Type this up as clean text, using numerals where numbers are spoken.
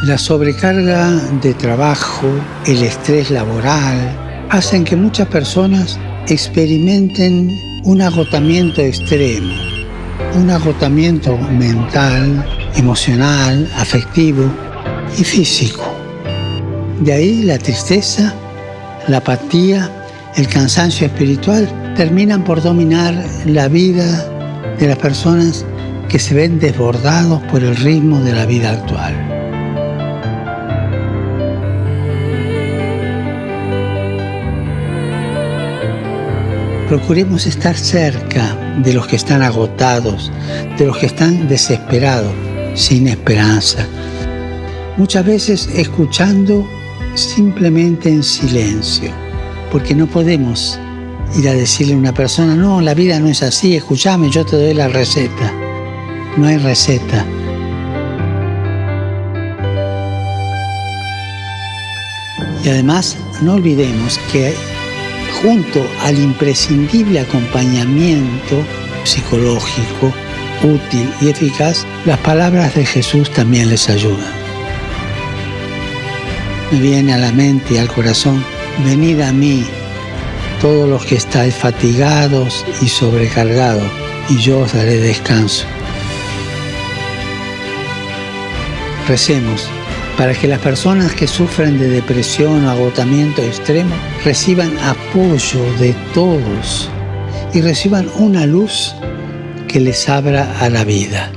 La sobrecarga de trabajo, el estrés laboral, hacen que muchas personas experimenten un agotamiento extremo, un agotamiento mental, emocional, afectivo y físico. De ahí la tristeza, la apatía, el cansancio espiritual terminan por dominar la vida de las personas que se ven desbordados por el ritmo de la vida actual. Procuremos estar cerca de los que están agotados, de los que están desesperados, sin esperanza. Muchas veces escuchando simplemente en silencio, porque no podemos ir a decirle a una persona, no, la vida no es así, escúchame, yo te doy la receta. No hay receta. Y además, no olvidemos que junto al imprescindible acompañamiento psicológico, útil y eficaz, las palabras de Jesús también les ayudan. Me viene a la mente y al corazón, venid a mí, todos los que estáis fatigados y sobrecargados, y yo os daré descanso. Recemos para que las personas que sufren de depresión o agotamiento extremo reciban apoyo de todos y reciban una luz que les abra a la vida.